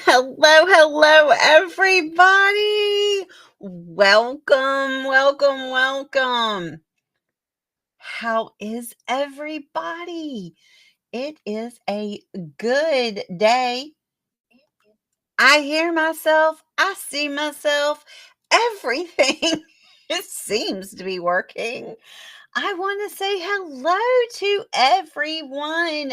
Hello, everybody. Welcome. How is everybody? It is a good day. I hear myself, I see myself, everything it seems to be working. I want to say hello to everyone.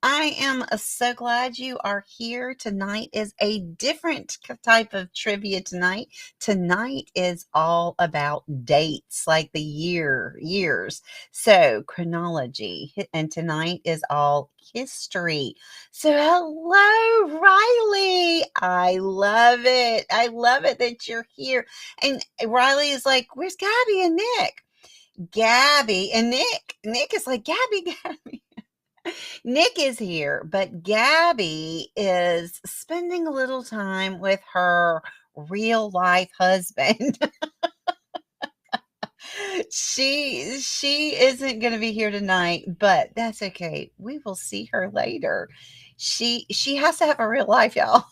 I am so glad you are here. Tonight is a different type of trivia tonight. Tonight is all about dates, like the years. So, chronology. And tonight is all history. So, hello, Riley. I love it. I love it that you're here. And Riley is like, where's Gabby and Nick? Gabby and Nick. Nick is like, Gabby. Nick is here, but Gabby is spending a little time with her real life husband. She isn't going to be here tonight, but that's okay. We will see her later. She has to have a real life, y'all,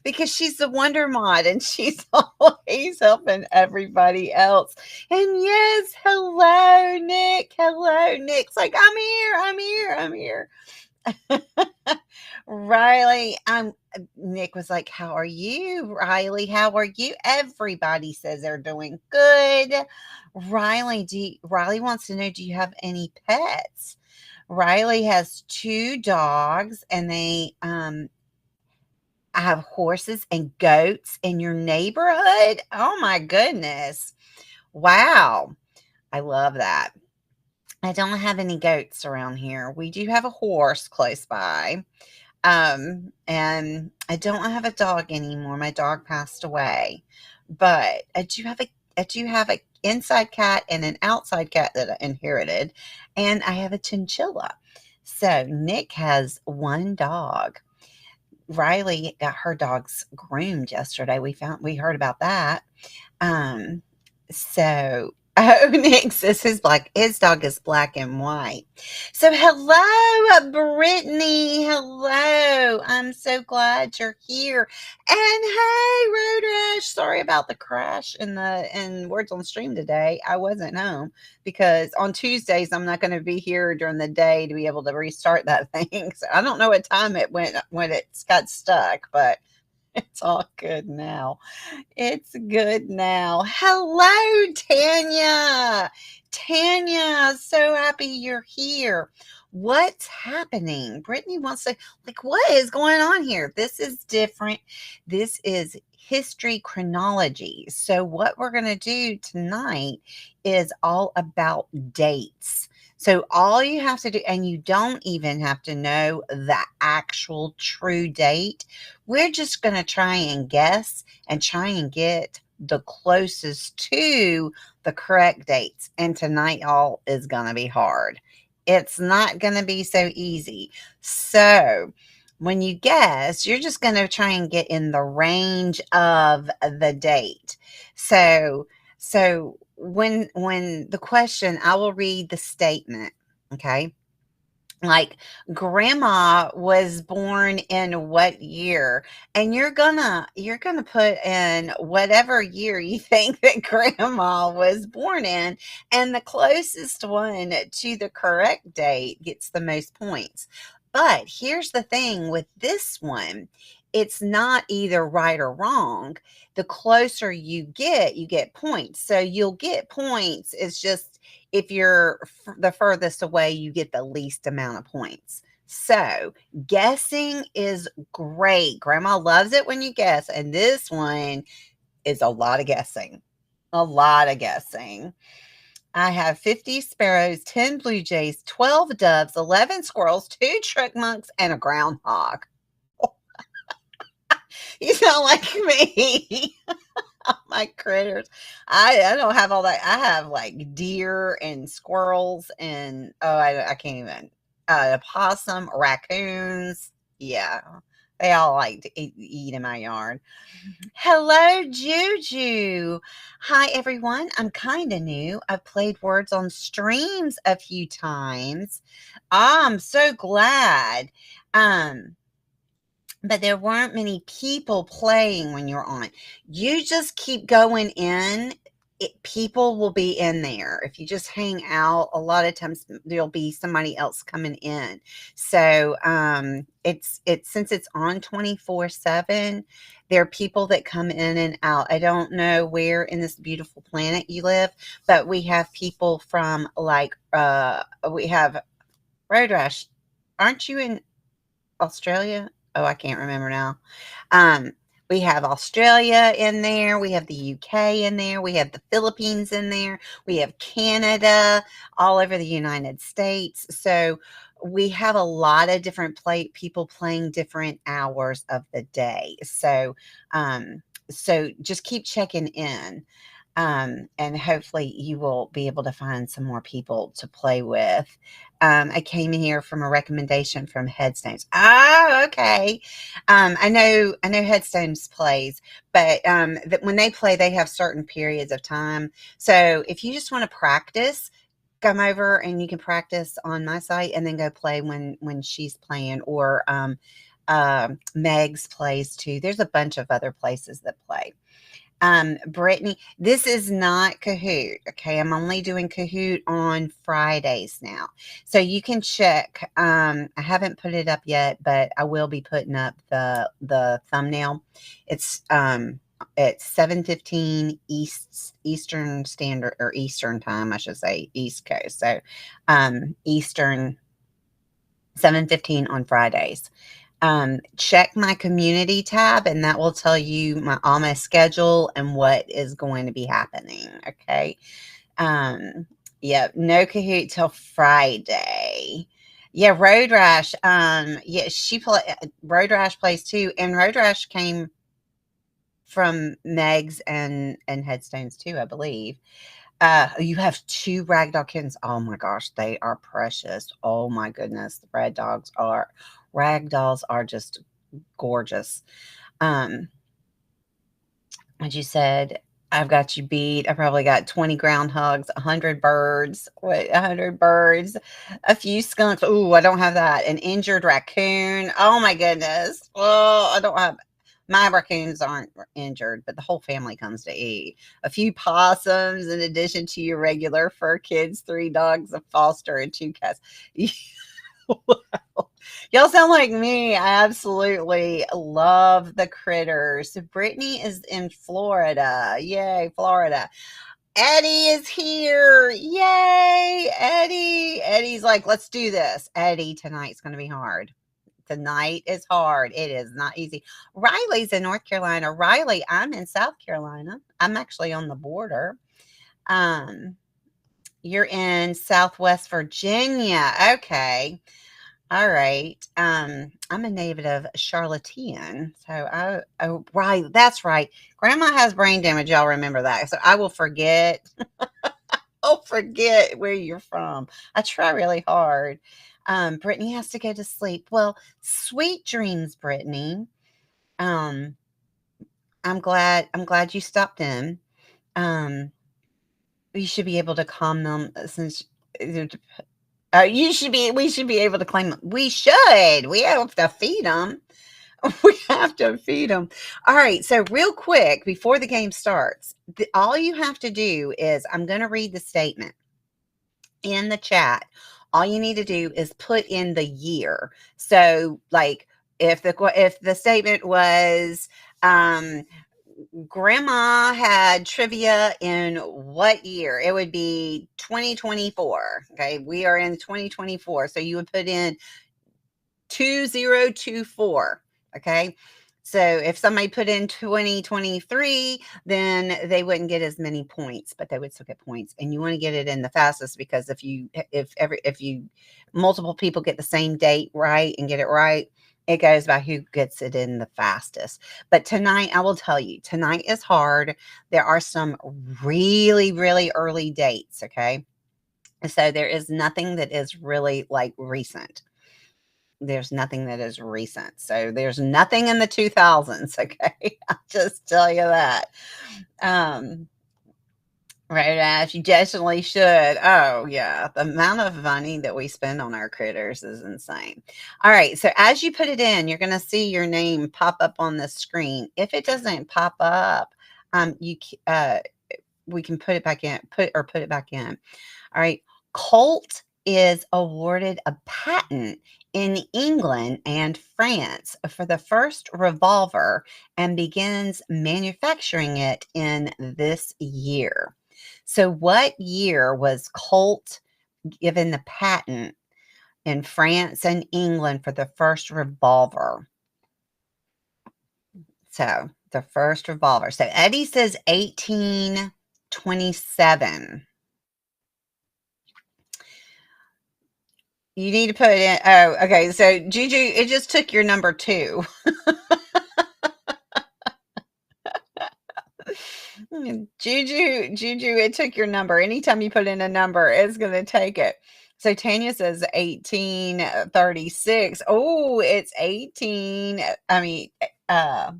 because she's the Wonder Mod and she's always helping everybody else. And yes, hello, Nick. Hello, Nick's like, I'm here. Riley, Nick was like, "How are you, Riley? How are you?" Everybody says they're doing good. Riley wants to know, do you have any pets? Riley has two dogs, and they have horses and goats in your neighborhood. Oh my goodness! Wow, I love that. I don't have any goats around here. We do have a horse close by. And I don't have a dog anymore. My dog passed away. But I do have a inside cat and an outside cat that I inherited, and I have a chinchilla. So Nick has one dog. Riley got her dogs groomed yesterday. We heard about that. Um, so Nick says his dog is black and white. So hello, Brittany. Hello. I'm so glad you're here. And hey, Road Rash. Sorry about the crash in Words on the Stream today. I wasn't home because on Tuesdays I'm not going to be here during the day to be able to restart that thing. So I don't know what time it went when it got stuck, but it's all good now. It's good now. Hello, Tanya. Tanya, so happy you're here. What's happening? Brittany wants to, like, what is going on here? This is different. This is history chronology. So, what we're going to do tonight is all about dates. So, all you have to do, and you don't even have to know the actual true date. We're just going to try and guess and try and get the closest to the correct dates. And tonight, y'all, is going to be hard. It's not going to be so easy. So, when you guess, you're just going to try and get in the range of the date. So when the question, I will read the statement, okay? Like, grandma was born in what year, and you're gonna put in whatever year you think that grandma was born in, and the closest one to the correct date gets the most points. But here's the thing with this one, it's not either right or wrong. The closer you get points, so you'll get points. It's just, if you're the furthest away, you get the least amount of points. So, guessing is great. Grandma loves it when you guess. And this one is a lot of guessing. A lot of guessing. I have 50 sparrows, 10 blue jays, 12 doves, 11 squirrels, 2 chipmunks, and a groundhog. You sound like me. My critters. I don't have all that. I have like deer and squirrels and I can't even possum, raccoons. Yeah. They all like to eat in my yard. Hello, Juju. Hi, everyone. I'm kind of new. I've played Words on Streams a few times. I'm so glad. Um, but there weren't many people playing when you're on. You just keep going in. People will be in there. If you just hang out, a lot of times there'll be somebody else coming in. So it's since it's on 24/7, there are people that come in and out. I don't know where in this beautiful planet you live, but we have people from like we have Road Rash. Aren't you in Australia? Oh, I can't remember now. Um, we have Australia in there. We have the UK in there. We have the Philippines in there. We have Canada, all over the United States. So we have a lot of different people playing different hours of the day. So just keep checking in. And hopefully you will be able to find some more people to play with. I came here from a recommendation from Headstones. Oh, okay. I know Headstones plays, but that when they play, they have certain periods of time. So if you just want to practice, come over and you can practice on my site and then go play when she's playing, or Meg's plays too. There's a bunch of other places that play. Brittany, this is not Kahoot. Okay. I'm only doing Kahoot on Fridays now. So you can check. I haven't put it up yet, but I will be putting up the thumbnail. It's 7:15 Eastern Standard, or Eastern time, I should say, East Coast. So Eastern, 7:15 on Fridays. Check my community tab, and that will tell you all my schedule and what is going to be happening. Okay. Um, yeah, no Kahoot till Friday. Yeah, Road Rash. Yeah, Road Rash plays too, and Road Rash came from Megs and Headstones too, I believe. You have two ragdoll kittens. Oh my gosh, they are precious. Oh my goodness, the ragdolls are just gorgeous. Um, as you said, I've got you beat. I probably got 20 groundhogs, 100 birds, 100 birds, a few skunks. Ooh, I don't have that. An injured raccoon. Oh my goodness. Oh, I don't have. My raccoons aren't injured, but the whole family comes to eat. A few possums, in addition to your regular fur kids, 3 dogs, a foster, and 2 cats. Wow. Y'all sound like me. I absolutely love the critters. Brittany is in Florida. Yay, Florida. Eddie is here. Yay, Eddie. Eddie's like, let's do this. Eddie, tonight's going to be hard. Tonight is hard. It is not easy. Riley's in North Carolina. Riley, I'm in South Carolina. I'm actually on the border. Um, you're in Southwest Virginia. Okay. All right. I'm a native of Charlatan. Oh, right. That's right. Grandma has brain damage. Y'all remember that. So I will forget. I'll forget where you're from. I try really hard. Brittany has to go to sleep. Well, sweet dreams, Brittany. Um, I'm glad you stopped in. Um, you should be able to calm them since we should be able to claim them. We should. We have to feed them. We have to feed them. All right. So, real quick, before the game starts, all you have to do is I'm going to read the statement in the chat. All you need to do is put in the year. So, like, if the statement was, um, Grandma had trivia in what year? It would be 2024. Okay, we are in 2024. So you would put in 2024. Okay. So if somebody put in 2023, then they wouldn't get as many points, but they would still get points. And you want to get it in the fastest, because if you multiple people get the same date right and get it right, it goes by who gets it in the fastest. But tonight, I will tell you, tonight is hard. There are some really, really early dates. Okay. So there is nothing that is really like recent. There's nothing that is recent. So there's nothing in the 2000s, okay? I'll just tell you that. Um, Right, Ash, you definitely should. Oh, yeah. The amount of money that we spend on our critters is insane. All right, so as you put it in, you're gonna see your name pop up on the screen. If it doesn't pop up, we can put it back in, put it back in. All right. Colt is awarded a patent in England and France for the first revolver and begins manufacturing it in this year. So, what year was Colt given the patent in France and England for the first revolver? So, the first revolver. So, Eddie says 1827. You need to put it in. Oh, okay. So Juju, it just took your number two. Juju, it took your number. Anytime you put in a number, it's going to take it. So Tanya says 1836. Oh, it's 18. I mean, uh,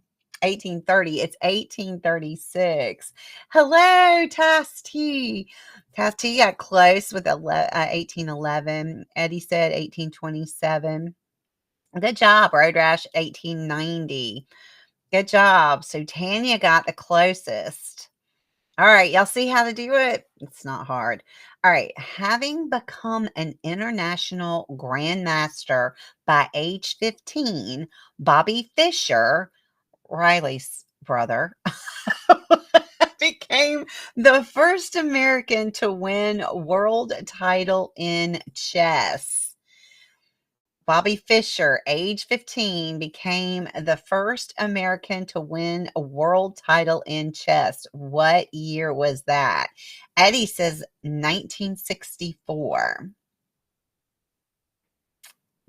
1830. It's 1836. Hello, Tasty. Tasty got close with 1811. Eddie said 1827. Good job, Road Rash 1890. Good job. So Tanya got the closest. All right, y'all see how to do it? It's not hard. All right, having become an international grandmaster by age 15, Bobby Fischer, Riley's brother, became the first American to win a world title in chess. Bobby Fischer, age 15, became the first American to win a world title in chess. What year was that? Eddie says 1964.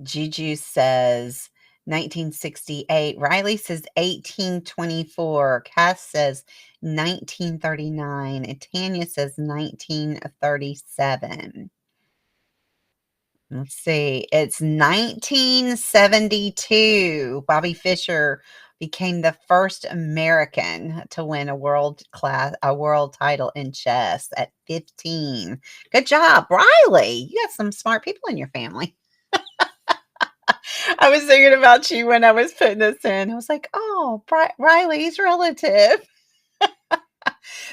Juju says 1968. Riley says 1824. Cass says 1939. And Tanya says 1937. Let's see. It's 1972. Bobby Fischer became the first American to win a world title in chess at 15. Good job, Riley. You got some smart people in your family. I was thinking about you when I was putting this in. I was like, oh, Riley's relative.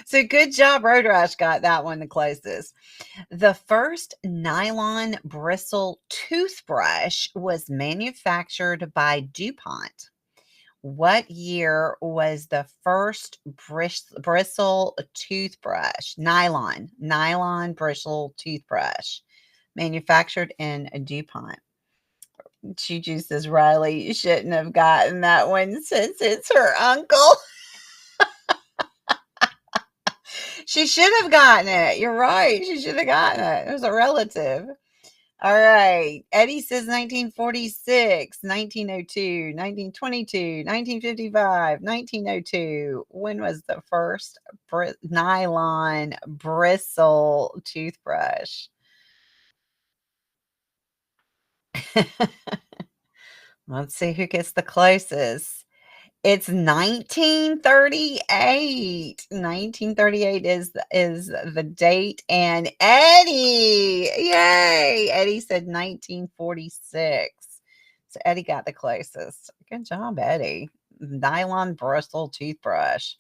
So good job, Road Rash got that one the closest. The first nylon bristle toothbrush was manufactured by DuPont. What year was the first bristle toothbrush? Nylon bristle toothbrush manufactured in DuPont. Juju says Riley you shouldn't have gotten that one since it's her uncle. She should have gotten it. You're right. She should have gotten it. It was a relative. All right. Eddie says 1946, 1902, 1922, 1955, 1902. When was the first nylon bristle toothbrush? Let's see who gets the closest. It's 1938. 1938 is the date, and Eddie, yay! Eddie said 1946. So Eddie got the closest. Good job, Eddie. Nylon bristle toothbrush.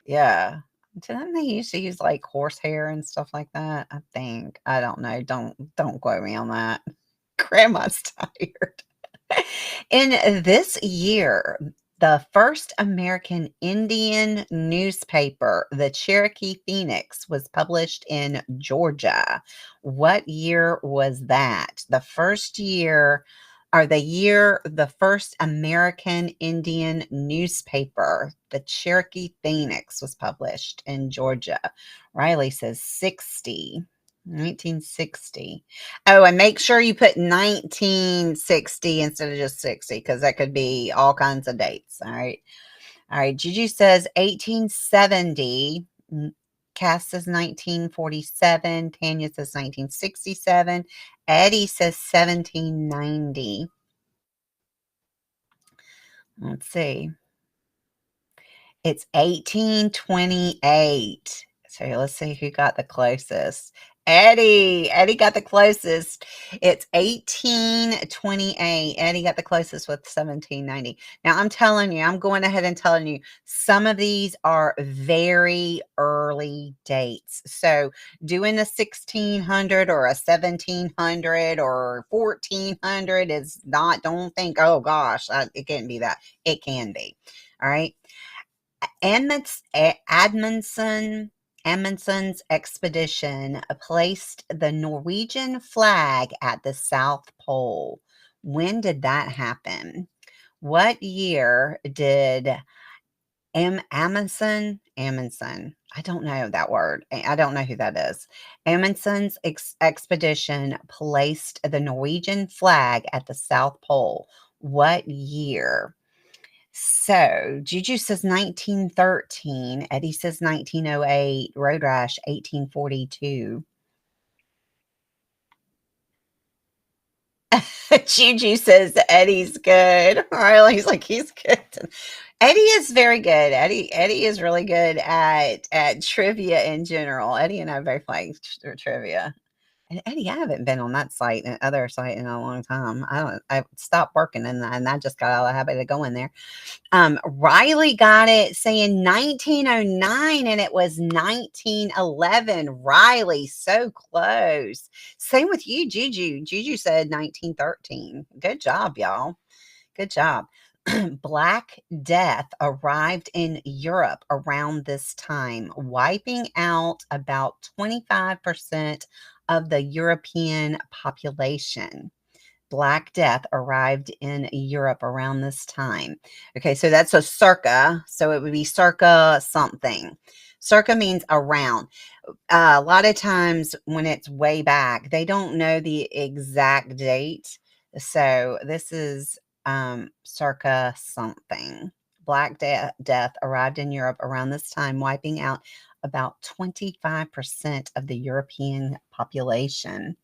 Yeah. Didn't they used to use like horsehair and stuff like that? I think. I don't know. Don't quote me on that. Grandma's tired. In this year, the first American Indian newspaper, the Cherokee Phoenix, was published in Georgia. What year was that? The first year, or the year the first American Indian newspaper, the Cherokee Phoenix, was published in Georgia. Riley says 60. 1960. Oh, and make sure you put 1960 instead of just 60 because that could be all kinds of dates. All right. All right. Juju says 1870. Cass says 1947. Tanya says 1967. Eddie says 1790. Let's see. It's 1828. So let's see who got the closest. Eddie. Eddie got the closest. It's 1828. Eddie got the closest with 1790. Now I'm telling you, I'm going ahead and telling you, some of these are very early dates. So doing a 1600 or a 1700 or 1400 is not, don't think, oh gosh, it can't be that. It can be. All right. Amundsen's expedition placed the Norwegian flag at the South Pole. When did that happen? What year did Amundsen, I don't know that word. I don't know who that is. Amundsen's expedition placed the Norwegian flag at the South Pole. What year? So Juju says 1913. Eddie says 1908. Road Rash 1842. Juju says Eddie's good. Riley's like he's good. Eddie is very good. Eddie is really good at trivia in general. Eddie and I both like trivia. And Eddie, I haven't been on that site and other site in a long time. I stopped working and I just got out of the habit of going there. Riley got it saying 1909 and it was 1911. Riley, so close. Same with you, Juju. Juju said 1913. Good job, y'all. Good job. Black Death arrived in Europe around this time, wiping out about 25% of the European population. Black Death arrived in Europe around this time. Okay, so that's a circa. So it would be circa something. Circa means around. A lot of times when it's way back, they don't know the exact date. So this is circa something. Black Death arrived in Europe around this time, wiping out about 25% of the European population.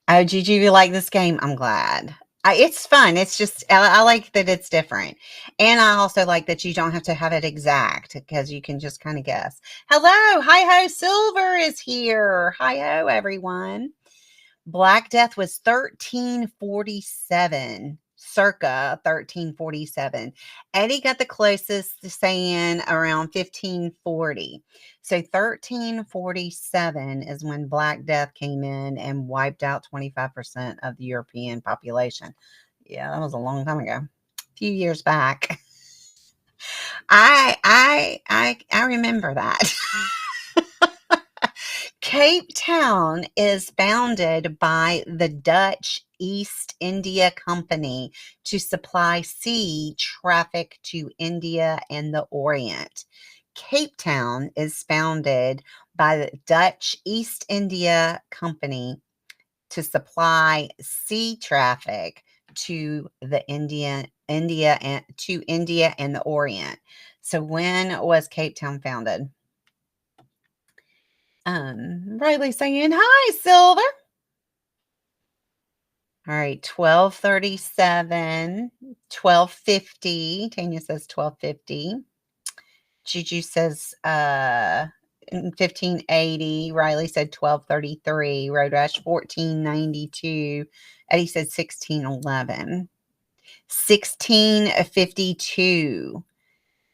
Oh, did you like this game? I'm glad. It's fun. It's just, I like that it's different. And I also like that you don't have to have it exact because you can just kind of guess. Hello. Hi ho. Silver is here. Hi ho, everyone. Black Death was 1347, circa 1347. Eddie got the closest to saying around 1540. So 1347 is when Black Death came in and wiped out 25% of the European population. Yeah, that was a long time ago. A few years back. I remember that. Cape Town is founded by the Dutch East India Company to supply sea traffic to India and the Orient. Cape Town is founded by the Dutch East India Company to supply sea traffic to the India and the Orient. So when was Cape Town founded? Riley saying, hi, Silver. All right, 1237, 1250. Tanya says 1250. Juju says 1580. Riley said 1233. Road Rash 1492. Eddie said 1611. 1652.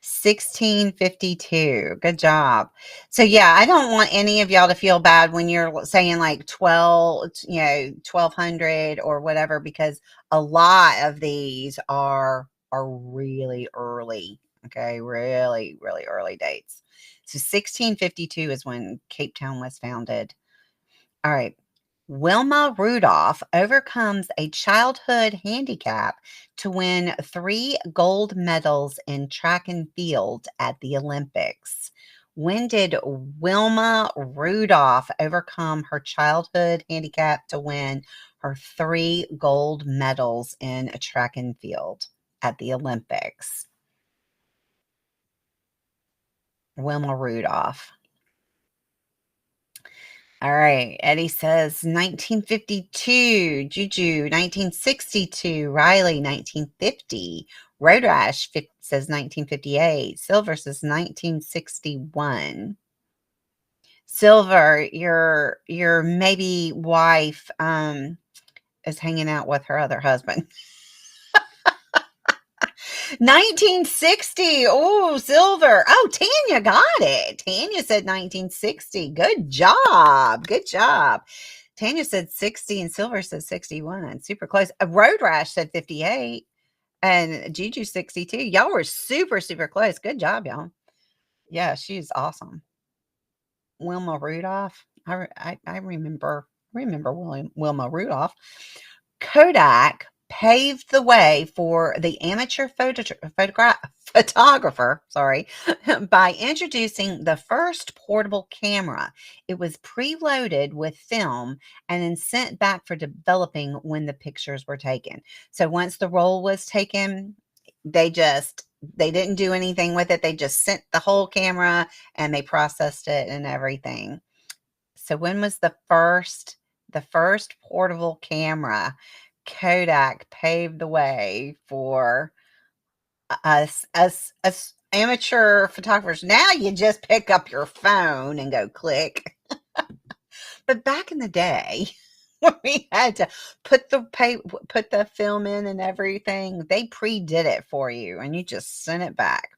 1652. Good job. So yeah, I don't want any of y'all to feel bad when you're saying like 1200 or whatever, because a lot of these are really early. Okay, really, really early dates. So 1652 is when Cape Town was founded. All right. Wilma Rudolph overcomes a childhood handicap to win 3 gold medals in track and field at the Olympics. When did Wilma Rudolph overcome her childhood handicap to win her 3 gold medals in track and field at the Olympics? Wilma Rudolph. All right. Eddie says 1952. Juju 1962. Riley 1950. Road Rash says 1958. Silver says 1961. Silver, your maybe wife, is hanging out with her other husband. 1960. Oh, Silver. Oh, Tanya got it. Tanya said 1960. Good job. Good job. Tanya said 60 and Silver said 61. Super close. Road Rash said 58 and Juju 62. Y'all were super, super close. Good job, y'all. Yeah, she's awesome. Wilma Rudolph. I remember Wilma Rudolph. Kodak paved the way for the amateur photographer, sorry, by introducing the first portable camera. It was preloaded with film and then sent back for developing when the pictures were taken. So once the roll was taken, they didn't do anything with it. They just sent the whole camera and they processed it and everything. So when was the first portable camera? Kodak paved the way for us amateur photographers. Now you just pick up your phone and go click. But back in the day, when we had to put the film in and everything, they pre-did it for you and you just sent it back.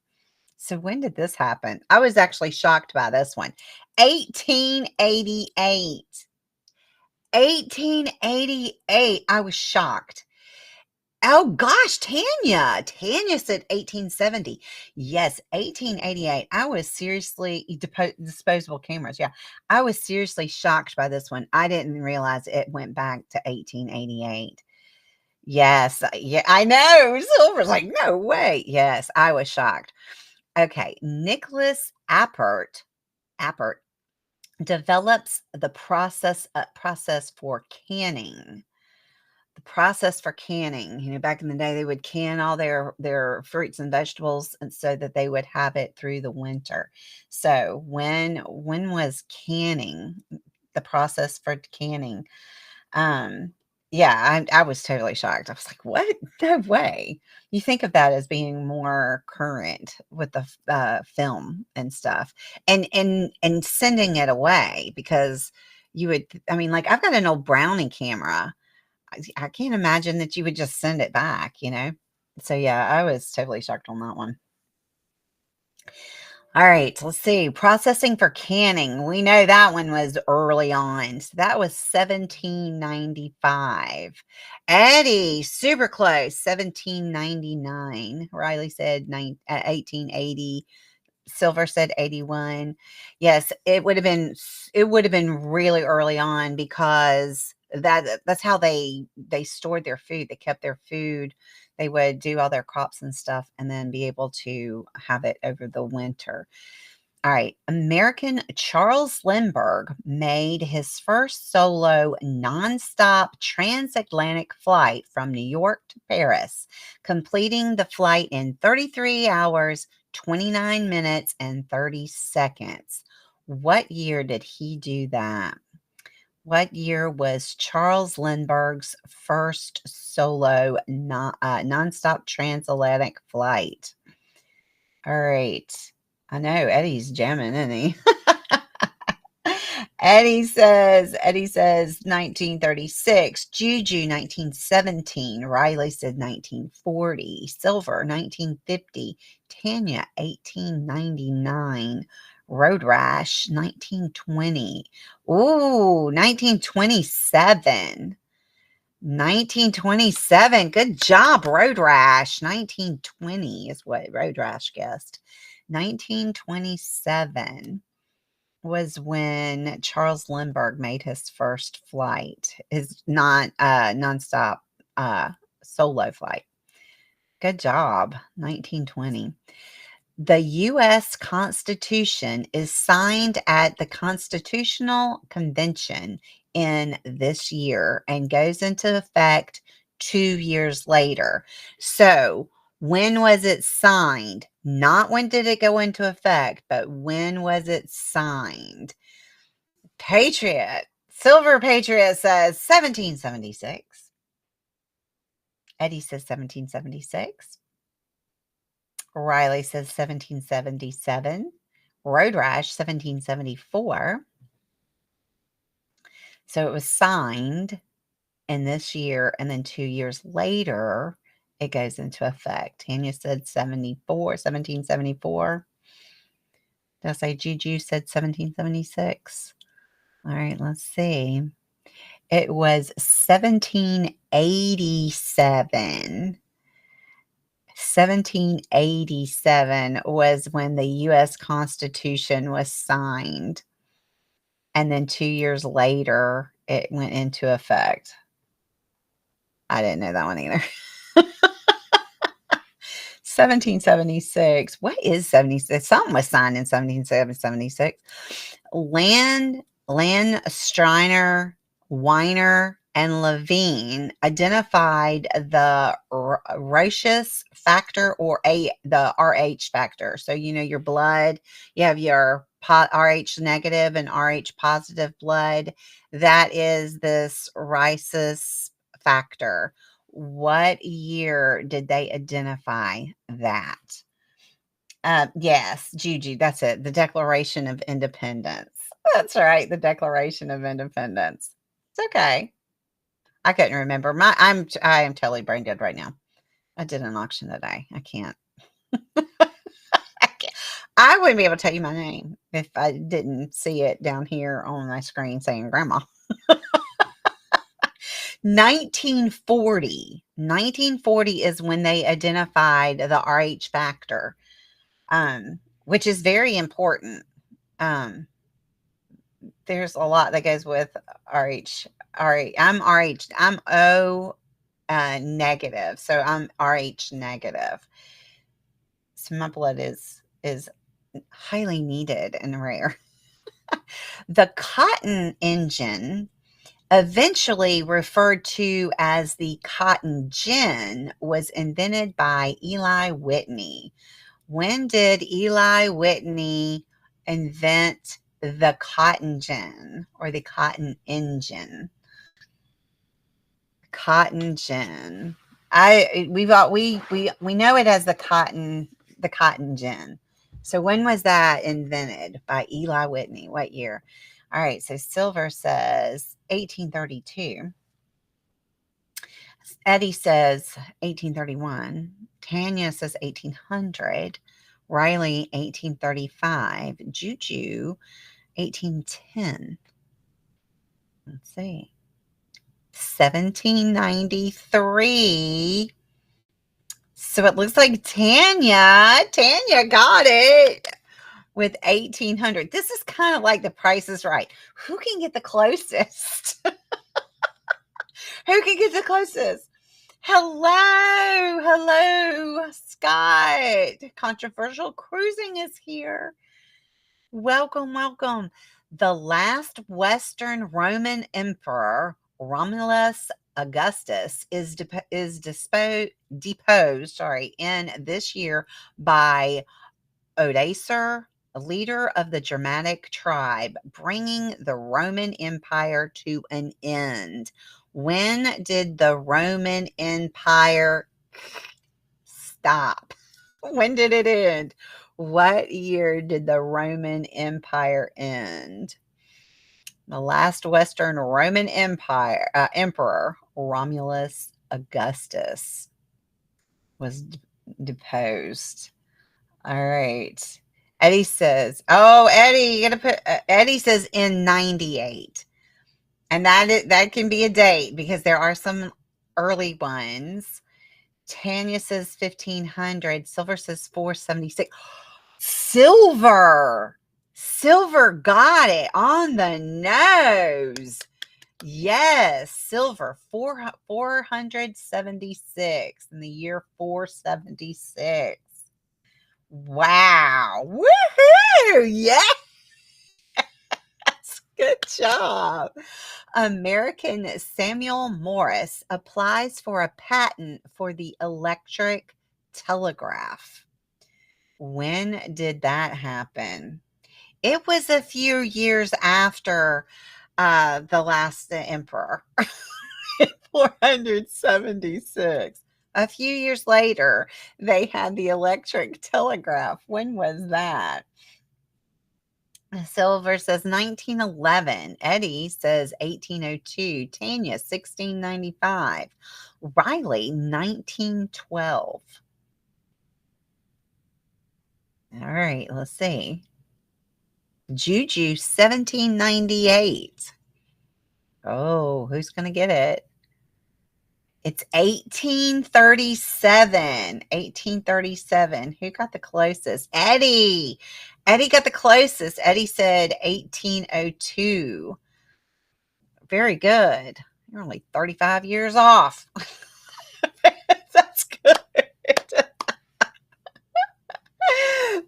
So when did this happen? I was actually shocked by this one. 1888. 1888. I was shocked. Oh gosh, Tanya. Tanya said 1870. Yes, 1888. I was seriously disposable cameras. Yeah. I was seriously shocked by this one. I didn't realize it went back to 1888. Yes, yeah, I know. Silver's like, no way. Yes, I was shocked. Okay, Nicholas Appert develops the process for canning. The process for canning. Back in the day, they would can all their fruits and vegetables, and so that they would have it through the winter. So when was canning? The process for canning. Um, yeah, I was totally shocked. I was like, "What? No way." You think of that as being more current with the film and stuff, and sending it away because you would I mean, like, I've got an old Brownie camera. I can't imagine that you would just send it back? So, yeah, I was totally shocked on that one. Alright, let's see. Processing for canning. We know that one was early on. So that was 1795. Eddie, super close. 1799. Riley said 1880. Silver said 81. Yes, it would have been really early on because that's how they stored their food. They kept their food. They would do all their crops and stuff and then be able to have it over the winter. All right. American Charles Lindbergh made his first solo nonstop transatlantic flight from New York to Paris, completing the flight in 33 hours, 29 minutes, and 30 seconds. What year did he do that? What year was Charles Lindbergh's first solo nonstop transatlantic flight? All right. I know Eddie's jamming, isn't he? Eddie says 1936, Juju 1917, Riley said 1940, Silver 1950, Tanya 1899, Road Rash 1920. Ooh, 1927. 1927. Good job, Road Rash. 1920 is what Road Rash guessed. 1927 was when Charles Lindbergh made his first flight, his nonstop solo flight. Good job. 1920. The U.S. Constitution is signed at the Constitutional Convention in this year and goes into effect 2 years later. So, when was it signed? Not when did it go into effect, but when was it signed? Patriot. Silver Patriot says 1776. Eddie says 1776. Riley says 1777. Road Rash 1774. So it was signed in this year, and then 2 years later, it goes into effect. Tanya said 1774. Did I say Juju said 1776? All right, let's see. It was 1787. 1787 was when the US Constitution was signed, and then 2 years later, it went into effect. I didn't know that one either. 1776. What is 76? Something was signed in 1776. Striner, Weiner, and Levine identified the rhesus factor, or the RH factor. So, your blood, you have your RH negative and RH positive blood. That is this rhesus factor. What year did they identify that? Yes, Juju, that's it. The Declaration of Independence. That's right, the Declaration of Independence. It's okay. I couldn't remember. I am totally brain dead right now. I did an auction today. I can't. I can't. I wouldn't be able to tell you my name if I didn't see it down here on my screen saying grandma. 1940. 1940 is when they identified the RH factor, which is very important. There's a lot that goes with RH. RH. I'm RH. I'm O negative, so I'm RH negative. So my blood is highly needed and rare. The cotton engine, eventually referred to as the cotton gin, was invented by Eli Whitney. When did Eli Whitney invent the cotton gin or the cotton engine? Cotton gin. We know it as the cotton gin. So when was that invented by Eli Whitney? What year? All right, so Silver says 1832. Eddie says 1831. Tanya says 1800. Riley 1835. Juju 1810. Let's see. 1793. So it looks like Tanya got it with 1800. This is kind of like The Price is Right. Who can get the closest? Who can get the closest? Hello, Scott. Controversial Cruising is here. Welcome. The last Western Roman emperor, Romulus Augustus, is deposed in this year by Odoacer, a leader of the Germanic tribe, bringing the Roman Empire to an end. When did the Roman Empire stop? When did it end? What year did the Roman Empire end? The last Western Roman Empire emperor, Romulus Augustus, was deposed. All right. Eddie says, "Oh, Eddie, you gotta put." Eddie says in 98, and that can be a date because there are some early ones. Tanya says 1500. Silver says 476. Silver got it on the nose. Yes, Silver 476 in the year 476. Wow. Woohoo! Yes. Good job. American Samuel Morse applies for a patent for the electric telegraph. When did that happen? It was a few years after the last emperor, 476. A few years later, they had the electric telegraph. When was that? Silver says 1911. Eddie says 1802. Tanya 1695. Riley 1912. All right, let's see. Juju 1798. Oh, who's going to get it? It's 1837. 1837. Who got the closest? Eddie. Eddie got the closest. Eddie said 1802. Very good. You're only 35 years off. That's good.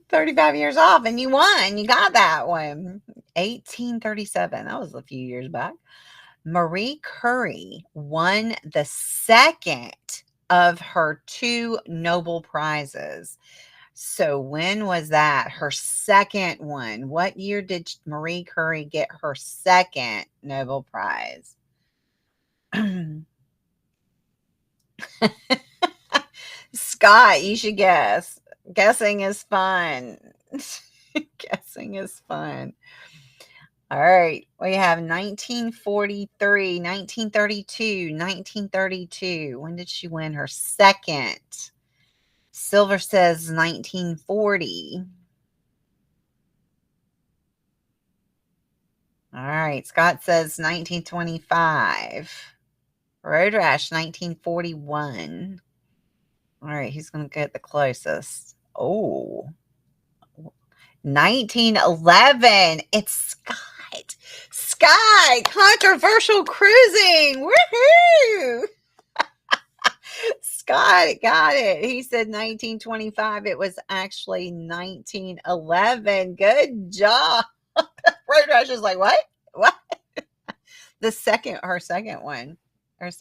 35 years off, and you won. You got that one. 1837. That was a few years back. Marie Curie won the second of her two Nobel Prizes. So when was that? Her second one. What year did Marie Curie get her second Nobel Prize? Scott, you should guess. Guessing is fun. Guessing is fun. All right. We have 1943, 1932, 1932. When did she win her second? Silver says 1940. All right. Scott says 1925. Road Rash 1941. All right. He's going to get the closest. Oh, 1911. It's Scott. Scott, controversial cruising. Woohoo! Scott got it. He said 1925. It was actually 1911. Good job. Road Rash is like, what? What? Her second one was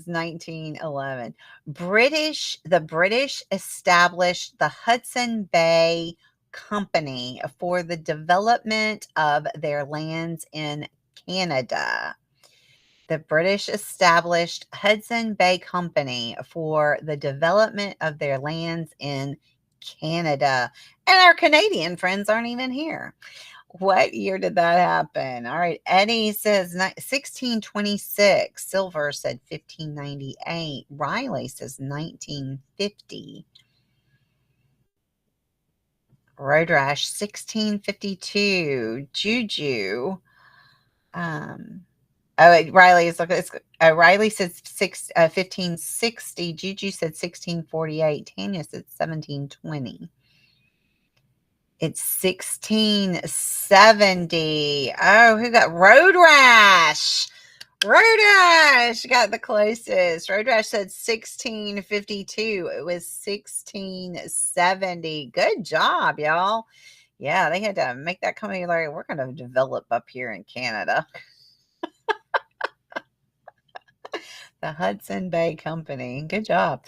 1911. The British established the Hudson Bay Company for the development of their lands in Canada. The British established Hudson Bay Company for the development of their lands in Canada. And our Canadian friends aren't even here. What year did that happen? All right. Eddie says 1626. Silver said 1598. Riley says 1950. Road Rash 1652. Juju. Riley is looking. Riley says 1560. Juju said 1648. Tanya said 1720. It's 1670. Oh, who got Road Rash? Road Rash got the closest. Road Rash said 1652. It was 1670. Good job, y'all. Yeah, they had to make that company like, we're going to develop up here in Canada. The Hudson Bay Company. Good job.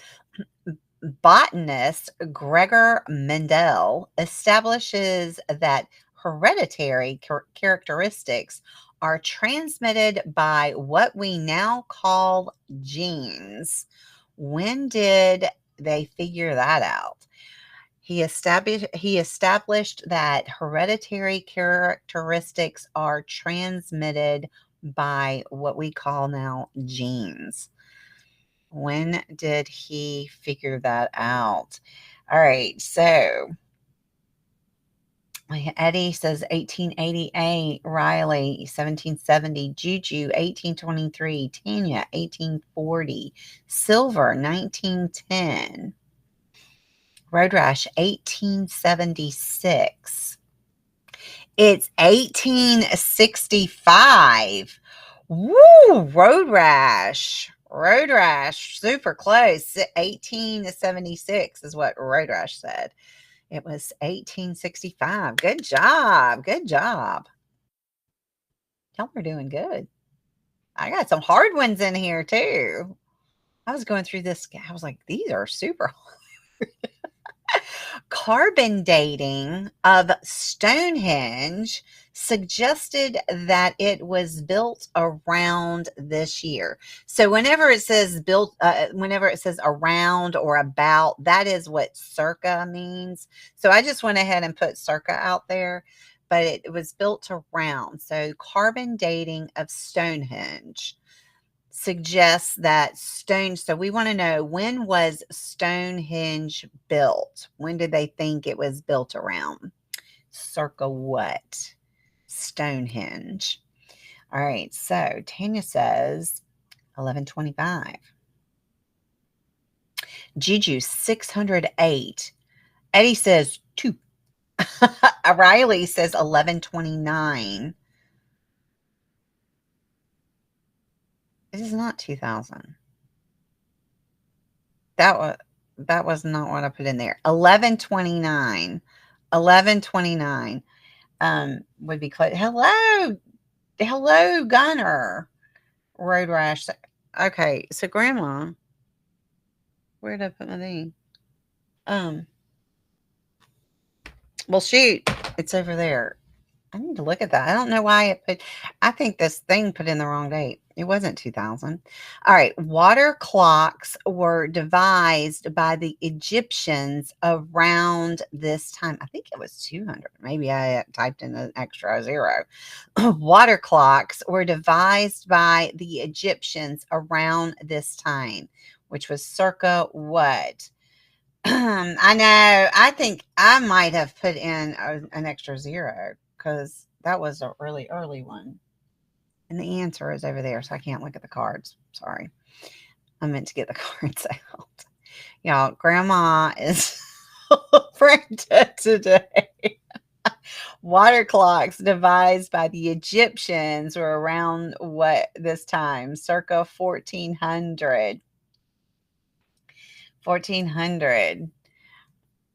Botanist Gregor Mendel establishes that hereditary characteristics are transmitted by what we now call genes. When did they figure that out? He established that hereditary characteristics are transmitted by what we call now genes. When did he figure that out? All right, so Eddie says 1888, Riley 1770, Juju 1823, Tanya 1840, Silver 1910, Road Rash 1876. It's 1865. Woo! Road Rash. Road Rash. Super close. 1876 is what Road Rash said. It was 1865. Good job. Good job. Y'all are doing good. I got some hard ones in here too. I was going through this. I was like, these are super hard. Carbon dating of Stonehenge suggested that it was built around this year. So whenever it says whenever it says around or about, that is what circa means. So I just went ahead and put circa out there. but it was built around. So carbon dating of Stonehenge suggests that so we want to know, when was Stonehenge built? When did they think it was built around? Circa what? Stonehenge. All right, so Tanya says 1125. Juju 608. Eddie says 2. Riley says 1129. It is not 2000. That was not what I put in there. 1129. 1129 would be close. Hello, Gunner. Road rash. Okay, so Grandma, where did I put my thing? Well, shoot, it's over there. I need to look at that. I don't know why I think this thing put in the wrong date. It wasn't 2000. All right. Water clocks were devised by the Egyptians around this time. I think it was 200. Maybe I typed in an extra zero. Water clocks were devised by the Egyptians around this time, which was circa what? I know. I think I might have put in an extra zero because that was a really early one. And the answer is over there, so I can't look at the cards. Sorry. I meant to get the cards out. Y'all, Grandma is pregnant today. Water clocks devised by the Egyptians were around what this time? Circa 1400. 1400.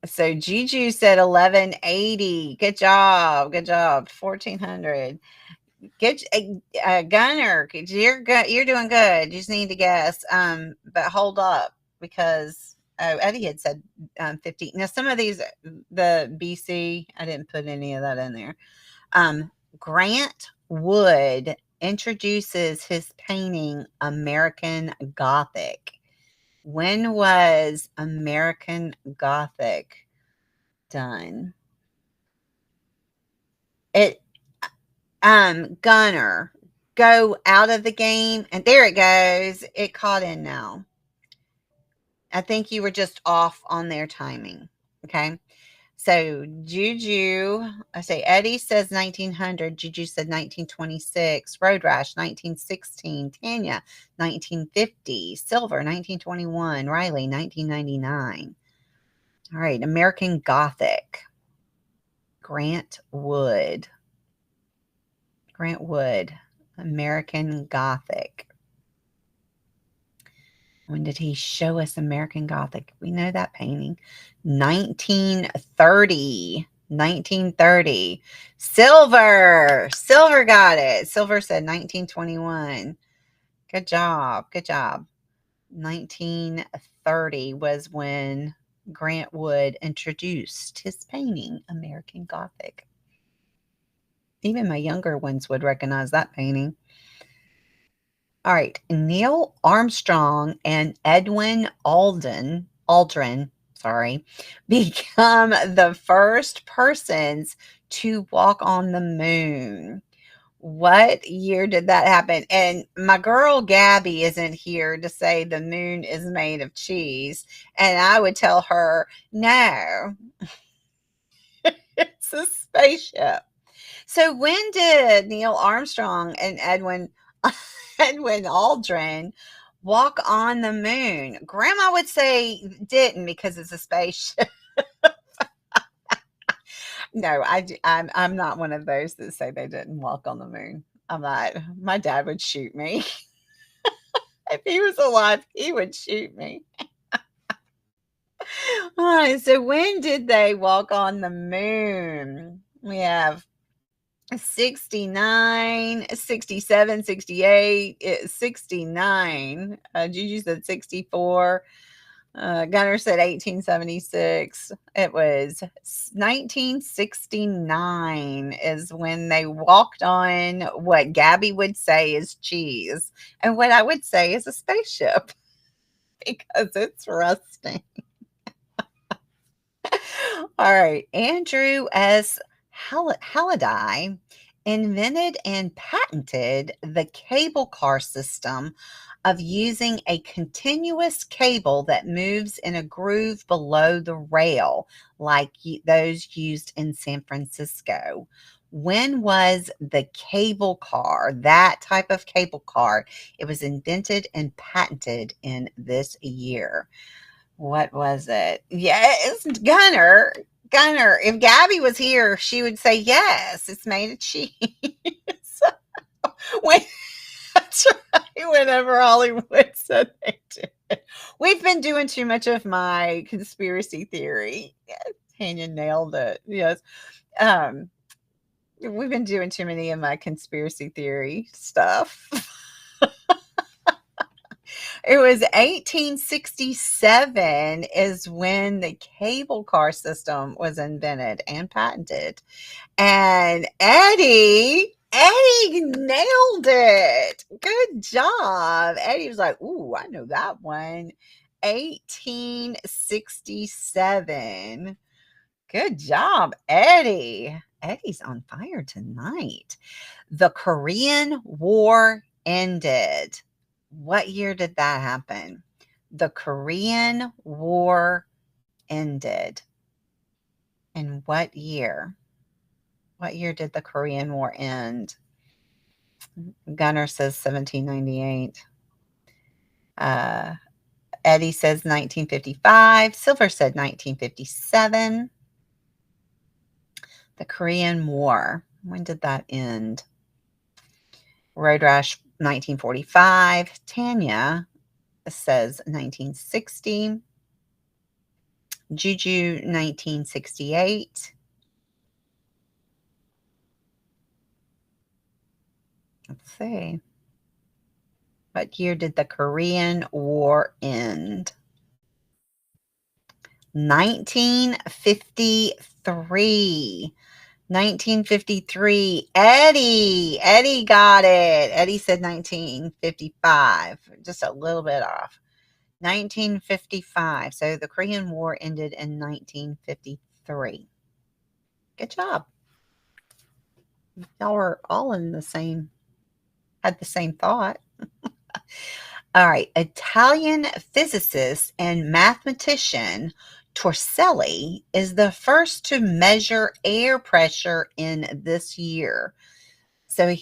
So Juju said 1180. Good job. Good job. 1400. Good, Gunner. You're good. You're doing good. You just need to guess. But hold up, because Eddie had said 15. Now some of these, the BC, I didn't put any of that in there. Grant Wood introduces his painting American Gothic. When was American Gothic done? It Gunner, go out of the game, and there it goes. It caught in now. I think you were just off on their timing. Okay. So Juju, I say Eddie says 1900. Juju said 1926. Road Rash 1916. Tanya 1950. Silver 1921. Riley 1999. All right, American Gothic. Grant Wood. Grant Wood, American Gothic. When did he show us American Gothic? We know that painting. 1930. 1930. Silver. Silver got it. Silver said 1921. Good job. Good job. 1930 was when Grant Wood introduced his painting, American Gothic. Even my younger ones would recognize that painting. All right. Neil Armstrong and Edwin Aldrin, become the first persons to walk on the moon. What year did that happen? And my girl Gabby isn't here to say the moon is made of cheese. And I would tell her, no, it's a spaceship. So when did Neil Armstrong and Edwin Aldrin walk on the moon? Grandma would say didn't, because it's a spaceship. No, I'm not one of those that say they didn't walk on the moon. I'm not. My dad would shoot me. If he was alive, he would shoot me. All right, so when did they walk on the moon? We have 69, 67, 68, 69. Juju said 64. Gunner said 1876. It was 1969 is when they walked on what Gabby would say is cheese, and what I would say is a spaceship, because it's rusting. All right. Andrew S. Halliday invented and patented the cable car system of using a continuous cable that moves in a groove below the rail, like those used in San Francisco. When was the cable car, that type of cable car, it was invented and patented in this year? What was it? Yes, Gunner. Gunner. If Gabby was here, she would say yes. It's made of cheese. when, that's right. Whenever Hollywood said they did. We've been doing too much of my conspiracy theory. Tanya nailed it. Yes. Um, we've been doing too many of my conspiracy theory stuff. It was 1867 is when the cable car system was invented and patented. And Eddie nailed it. Good job. Eddie was like, ooh, I know that one. 1867. Good job, Eddie. Eddie's on fire tonight. The Korean War ended. What year did that happen? The Korean War ended. In what year? What year did the Korean War end? Gunner says 1798. Eddie says 1955. Silver said 1957. The Korean War. When did that end? Road Rash 1945. Tanya says 1960. Juju 1968. Let's see. What year did the Korean War end? 1953. 1953. Eddie got it. Eddie said 1955. Just a little bit off. 1955. So the Korean War ended in 1953. Good job. Y'all were all in the same, had the same thought. All right. Italian physicist and mathematician Torricelli is the first to measure air pressure in this year. So,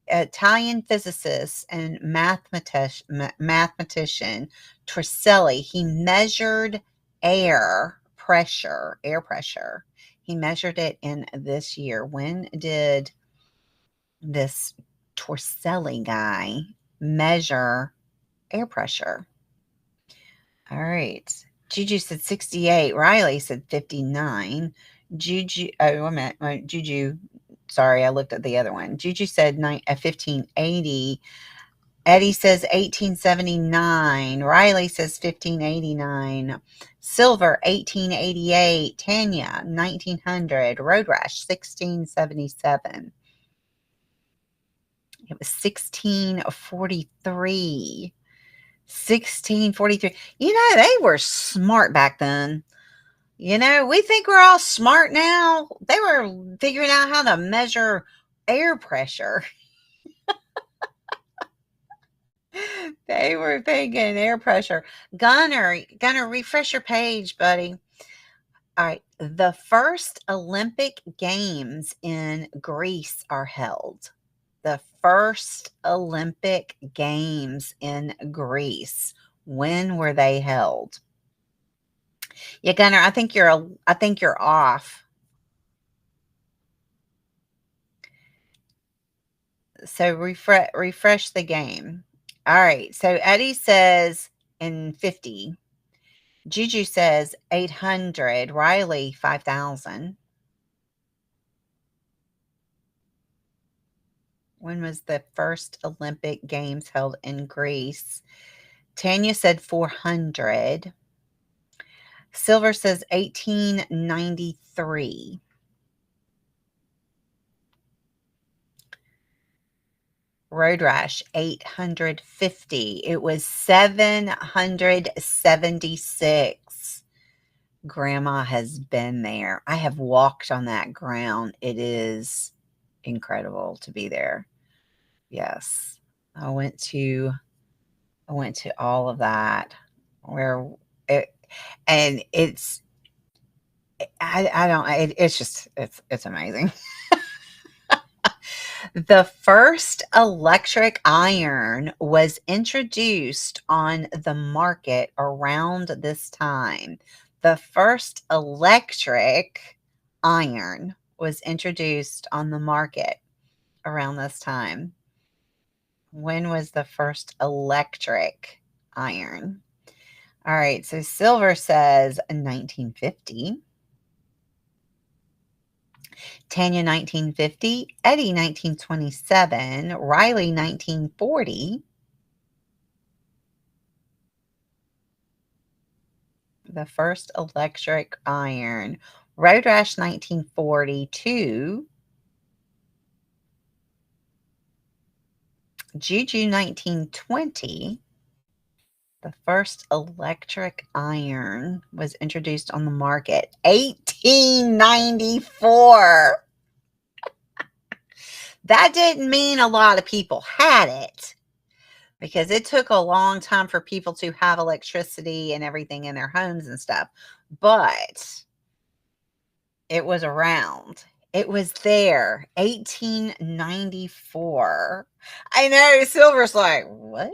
Italian physicist and mathematician Torricelli, he measured air pressure. He measured it in this year. When did this Torricelli guy measure air pressure? All right. Juju said 68. Riley said 59. Juju, oh, wait a minute. Juju, sorry, I looked at the other one. Juju said 1580. Eddie says 1879. Riley says 1589. Silver, 1888. Tanya, 1900. Road Rash, 1677. It was 1643. 1643. You know, they were smart back then. You know, we think we're all smart now. They were figuring out how to measure air pressure. They were thinking air pressure. Gunner, refresh your page, buddy. All right. The first Olympic Games in Greece are held. The first Olympic Games in Greece. When were they held? Yeah, Gunner, I think you're off. So refresh the game. All right. So Eddie says in 50. Juju says 800. Riley 5,000. When was the first Olympic Games held in Greece? Tanya said 400. Silver says 1893. Road Rash 850. It was 776. Grandma has been there. I have walked on that ground. It is incredible to be there. Yes. I went to I went to all of that where it and I don't it's just it's amazing. The first electric iron was introduced on the market around this time. The first electric iron was introduced on the market around this time. When was the first electric iron? All right, so Silver says 1950. Tanya 1950, Eddie 1927, Riley 1940. The first electric iron. Road Rash 1942. Juju 1920. The first electric iron was introduced on the market 1894. That didn't mean a lot of people had it because it took a long time for people to have electricity and everything in their homes and stuff. But it was around. It was there. 1894. I know. Silver's like, what?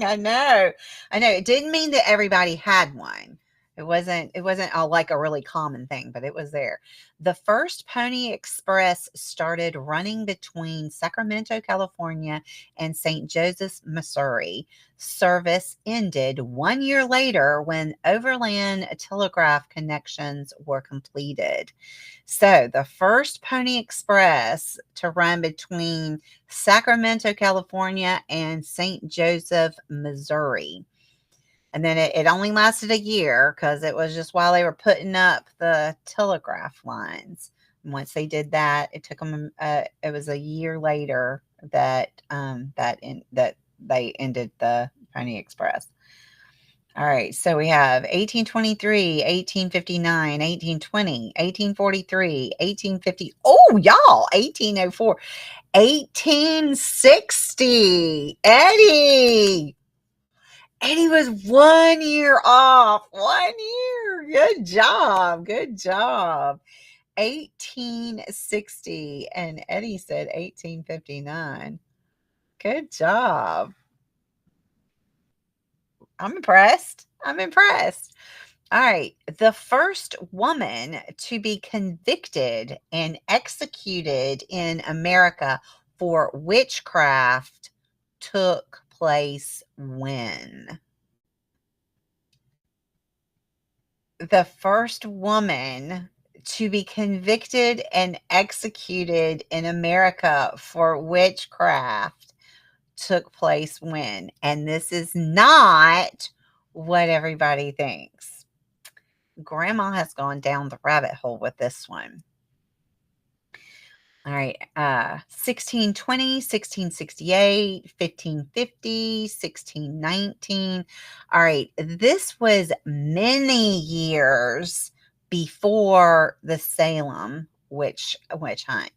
I know. I know. It didn't mean that everybody had one. It wasn't like a really common thing, but it was there. The first Pony Express started running between Sacramento, California and St. Joseph, Missouri. Service ended 1 year later when overland telegraph connections were completed. So, the first Pony Express to run between Sacramento, California and St. Joseph, Missouri. And then it only lasted a year because it was just while they were putting up the telegraph lines. And once they did that, it took them. It was a year later that that they ended the Pony Express. All right, so we have 1823, 1859, 1820, 1843, 1850. Oh, y'all, 1804, 1860. Eddie. And he was 1 year off. 1 year. Good job. Good job. 1860. And Eddie said 1859. Good job. I'm impressed. I'm impressed. All right. The first woman to be convicted and executed in America for witchcraft took place when? The first woman to be convicted and executed in America for witchcraft took place when? And this is not what everybody thinks. Grandma has gone down the rabbit hole with this one. All right, 1620, 1668, 1550, 1619. All right, this was many years before the Salem witch hunt.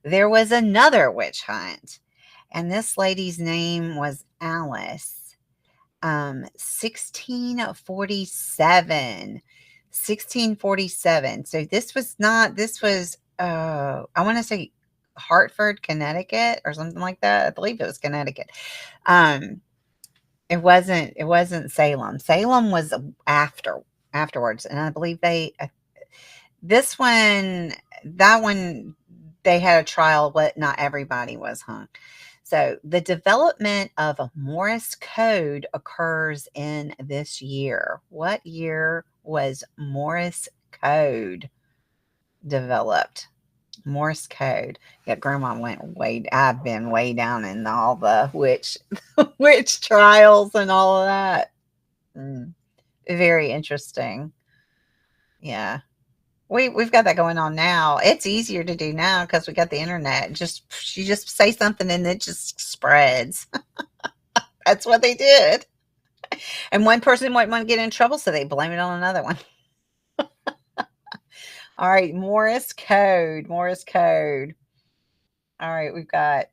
There was another witch hunt, and this lady's name was Alice. 1647. 1647. So this was I want to say Hartford, Connecticut or something like that. I believe it was Connecticut. Um it wasn't Salem. Salem was afterwards, and I believe this one that one they had a trial, but not everybody was hung. So, the development of a Morse code occurs in this year. What year was Morse code developed? Morse code. Yeah, Grandma I've been way down in all the witch trials and all of that. Very interesting. Yeah. We've got that going on now. It's easier to do now because we got the internet. You just say something and it just spreads. That's what they did. And one person might want to get in trouble, so they blame it on another one. All right, Morse code. Morse code. All right, we've got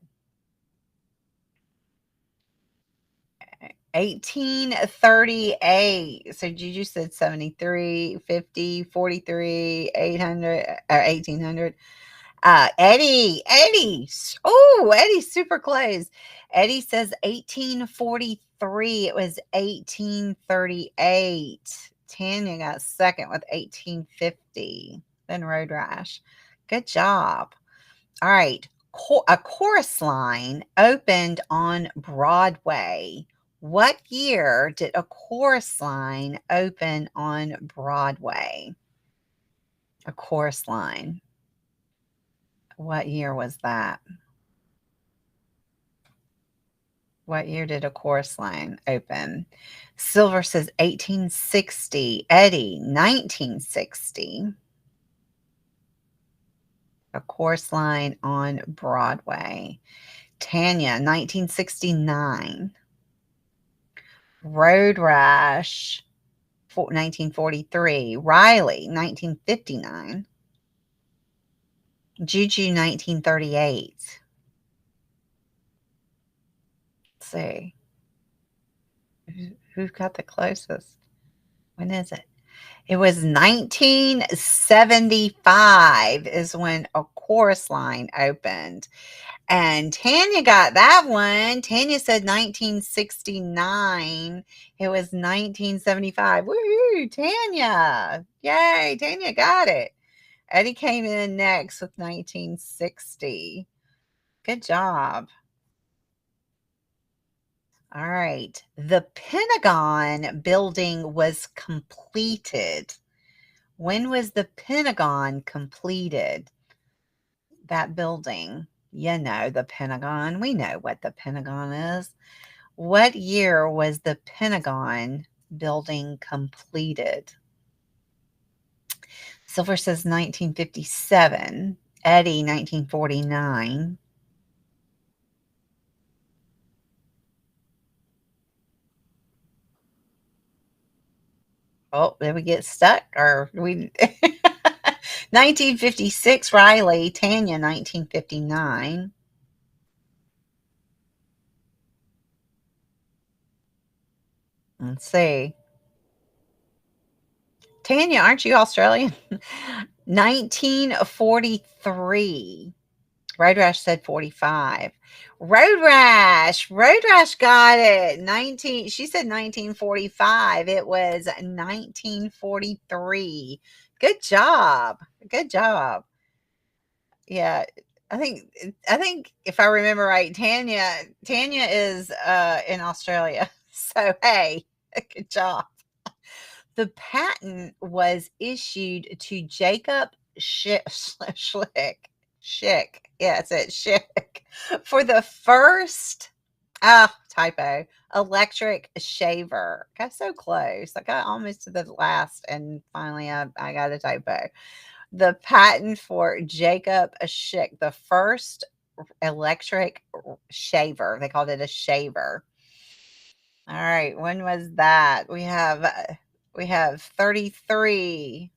1838. So Juju said 73, 50, 43, 800, or 1800. Eddie. Oh, Eddie's super close. Eddie says 1843. It was 1838. Tanya got second with 1850. Then Road Rash. Good job. All right. A chorus line opened on Broadway. What year did a chorus line open on Broadway? A chorus line. What year was that? What year did a chorus line open? Silver says 1860. Eddie, 1960. A chorus line on Broadway. Tanya, 1969. Road Rash, 1943. Riley, 1959. Juju, 1938. Let's see. Who got the closest? When is it? It was 1975 is when a chorus line opened. And Tanya got that one. Tanya said 1969. It was 1975. Woohoo, Tanya. Yay, Tanya got it. Eddie came in next with 1960. Good job. All right. The Pentagon building was completed. When was the Pentagon completed? That building. You know the Pentagon. We know what the Pentagon is. What year was the Pentagon building completed? Silver says 1957. Eddie, 1949. Oh, did we get stuck? Or we 1956, Riley. Tanya, 1959. Let's see. Tanya, aren't you Australian? 1943. Road Rash said 45. Road Rash got it. 19. She said 1945. It was 1943. Good job. Good job. Yeah. I think if I remember right, Tanya is in Australia. So hey, good job. The patent was issued to Jacob Schlick. Schick. Yeah, it said Schick. For the first, typo, electric shaver. Got so close. I got almost to the last, and finally I got a typo. The patent for Jacob Schick, the first electric shaver. They called it a shaver. All right, when was that? We have 33,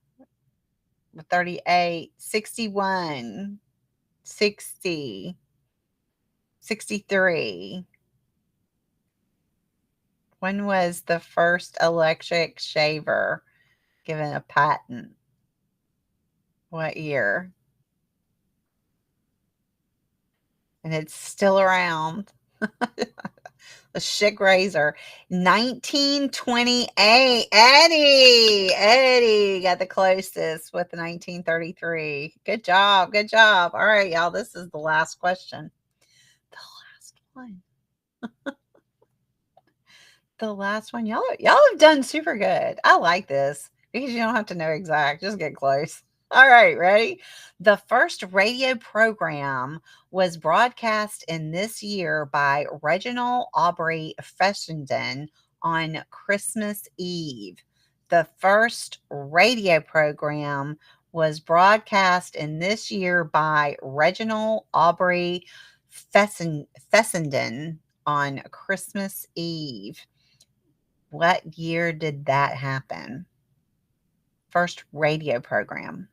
38, 61, 60, 63. When was the first electric shaver given a patent? What year? And it's still around. The Schick razor. 1928. Eddie got the closest with 1933. Good job. Good job. All right, y'all. This is the last question. The last one. The last one. Y'all have done super good. I like this because you don't have to know exact. Just get close. All right, ready? The first radio program was broadcast in this year by Reginald Aubrey Fessenden on Christmas Eve. The first radio program was broadcast in this year by Reginald Aubrey Fessenden on Christmas Eve. What year did that happen? First radio program.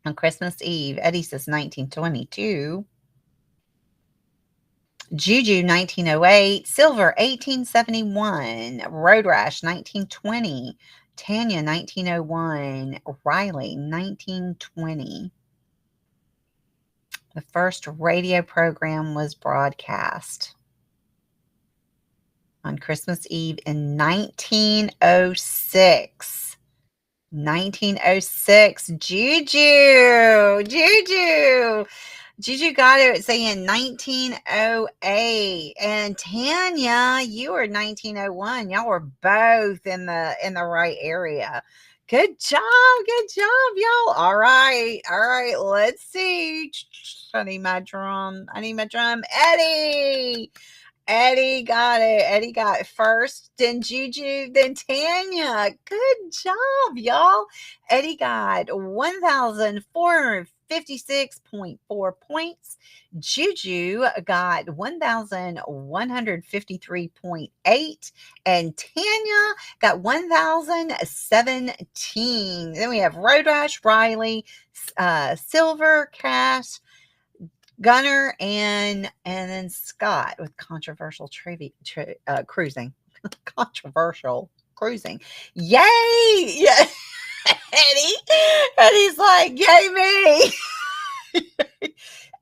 On Christmas Eve, Eddie says 1922. Juju 1908, Silver 1871, Road Rash 1920, Tanya 1901, Riley 1920. The first radio program was broadcast on Christmas Eve in 1906. 1906. Juju got it saying 1908. And Tanya, you were 1901. Y'all were both in the right area. Good job, y'all. All right, let's see. I need my drum. Eddie got it. Eddie got it first, then Juju, then Tanya. Good job, y'all. Eddie got 1,456.4 points. Juju got 1,153.8. And Tanya got 1,017. Then we have Road Rash, Riley, Silver, Cash, Gunner, and then Scott with controversial cruising. Controversial cruising. Yay! Yeah. Eddie's like, yay me.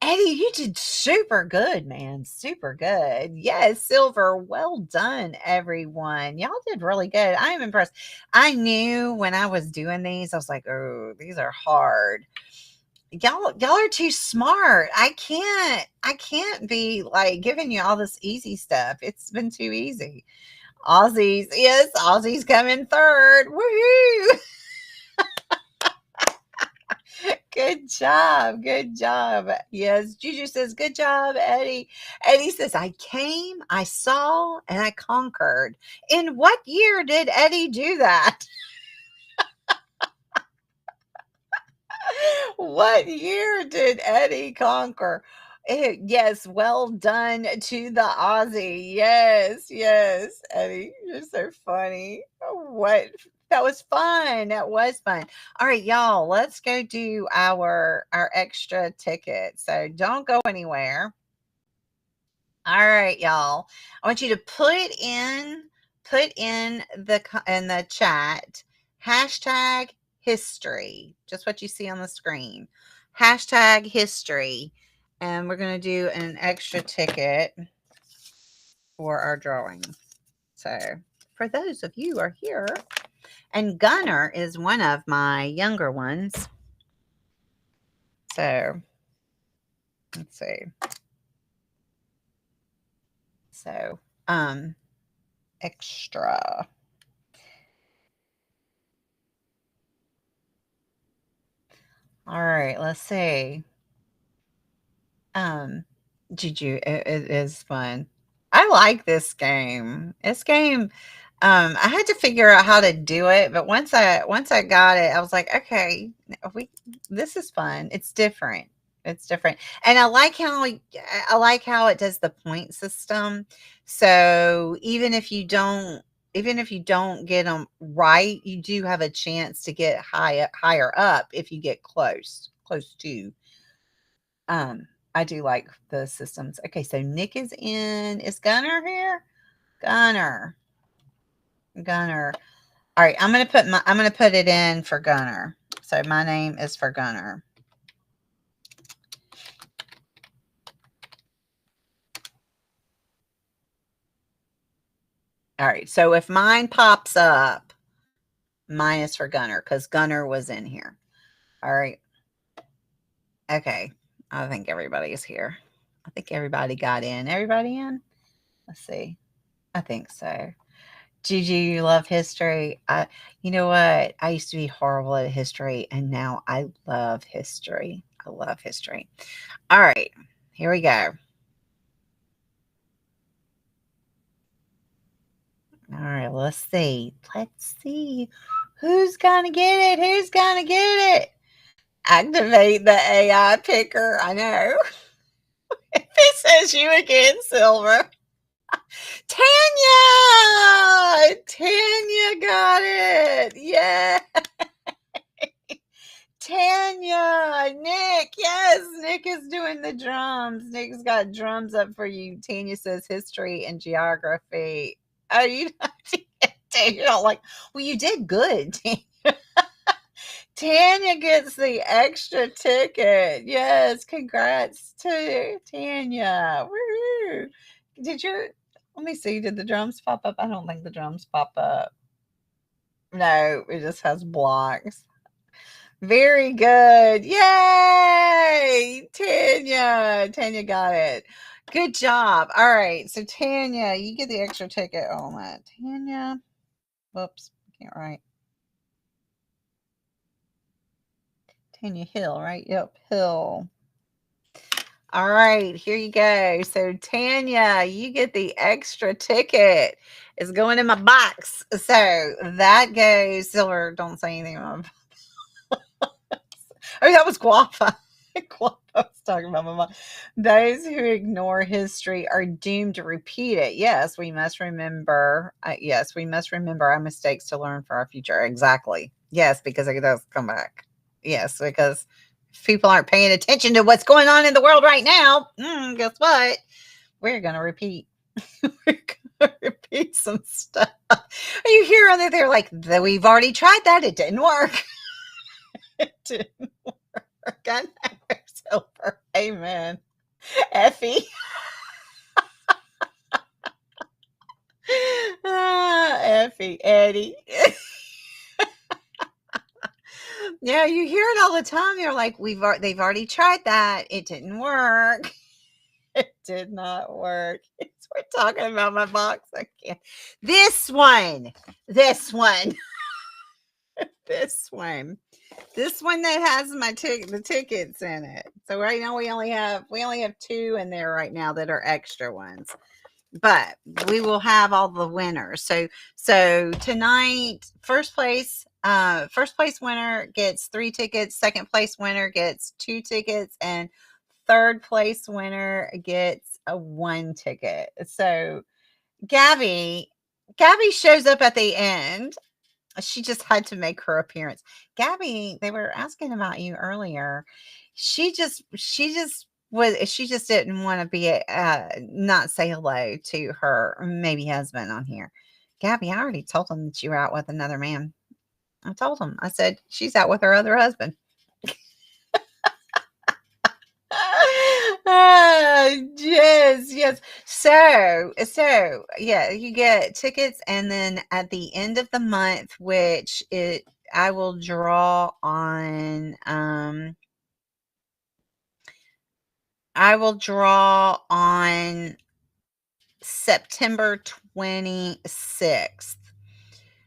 Eddie, you did super good, man. Super good. Yes, Silver. Well done, everyone. Y'all did really good. I am impressed. I knew when I was doing these, I was like, oh, these are hard. Y'all are too smart. I can't be like giving you all this easy stuff. It's been too easy. Aussies, yes, Aussies coming third. Woohoo! Good job. Yes, Juju says, good job, Eddie. Eddie says, I came, I saw, and I conquered. In what year did Eddie do that? What year did Eddie conquer? Yes, well done to the Aussie. Yes, Eddie, you're so funny. What? That was fun. All right, y'all, let's go do our extra ticket. So don't go anywhere. All right, y'all. I want you to put in the chat hashtag history, just what you see on the screen. Hashtag history. And we're going to do an extra ticket for our drawing. So for those of you who are here, and Gunner is one of my younger ones. So let's see. So, extra. All right, let's see. Juju, it is fun. I like this game. I had to figure out how to do it, but once I got it, I was like, okay, this is fun. It's different. And I like how it does the point system. So even if you don't get them right, you do have a chance to get higher up if you get close to. I do like the systems. Okay, so Nick is in. Is Gunner here? Gunner. All right, I'm gonna put it in for Gunner. So my name is for Gunner. All right, so if mine pops up, mine is for Gunner because Gunner was in here. All right. Okay. I think everybody is here. I think everybody got in. Everybody in? Let's see. I think so. Juju, you love history. You know what? I used to be horrible at history, and now I love history. All right, here we go. All right, let's see. Who's gonna get it? Activate the AI picker. I know. If it says you again, Silver. Tanya! Nick is doing the drums. Nick's got drums up for you. Tanya says history and geography. Oh, you you don't like. Well, you did good. Tanya gets the extra ticket. Yes, congrats to Tanya. Woo! Did your Let me see, did the drums pop up? I don't think the drums pop up. No, it just has blocks. Very good. Yay! Tanya. Tanya got it. Good job. All right. So Tanya, you get the extra ticket on that. Tanya. Whoops. Can't write. Tanya Hill, right? Yep, Hill. All right, here you go. So Tanya, you get the extra ticket. It's going in my box. So that goes Silver. Don't say anything. Oh, that was Guapa. Guapa was talking about my mom. Those who ignore history are doomed to repeat it. Yes, we must remember. Yes, we must remember our mistakes to learn for our future. Exactly. Yes, because it does come back. Yes, because if people aren't paying attention to what's going on in the world right now, guess what? We're going to repeat. We're going to repeat some stuff. You hear on there, they're like, we've already tried that. It didn't work. It didn't work. I know, Silver. Amen. Effie. Effie. Eddie. Yeah, you hear it all the time. You're like, they've already tried that. It didn't work. It did not work. We're talking about my box again. This one. This one. This one. This one that has the tickets in it. So right now we only have 2 in there right now that are extra ones. But we will have all the winners. So tonight, first place winner gets 3 tickets, second place winner gets 2 tickets, and third place winner gets a 1 ticket. So Gabby shows up at the end. She just had to make her appearance. Gabby, they were asking about you earlier. She just didn't want to be not say hello to her maybe husband on here. Gabby, I already told him that you were out with another man. I told him. I said she's out with her other husband. Yes, yes. So yeah, you get tickets, and then at the end of the month, I will draw on September 26th.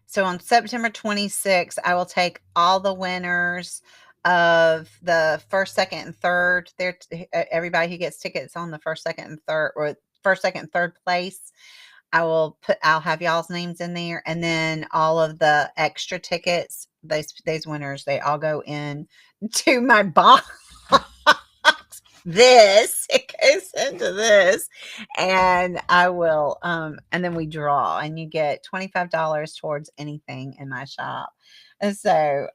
So on September 26th, I will take all the winners of the first, second, and third. Everybody who gets tickets on the first, second, and third, or first, second, third place. I'll have y'all's names in there, and then all of the extra tickets. These winners, they all go in to my box. It goes into this, and I will and then we draw, and you get $25 towards anything in my shop. And so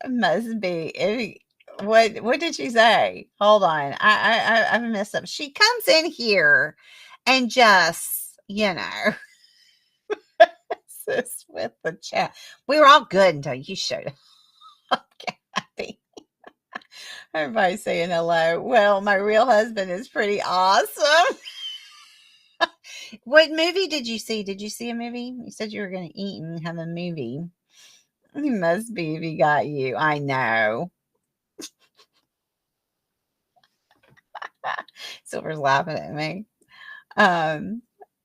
must be what did she say? Hold on, I messed up. She comes in here and just assists with the chat. We were all good until you showed up, Kathy. Everybody's saying hello. Well, my real husband is pretty awesome. What movie did you see? Did you see a movie? You said you were going to eat and have a movie. He must be if he got you. I know. Silver's laughing at me.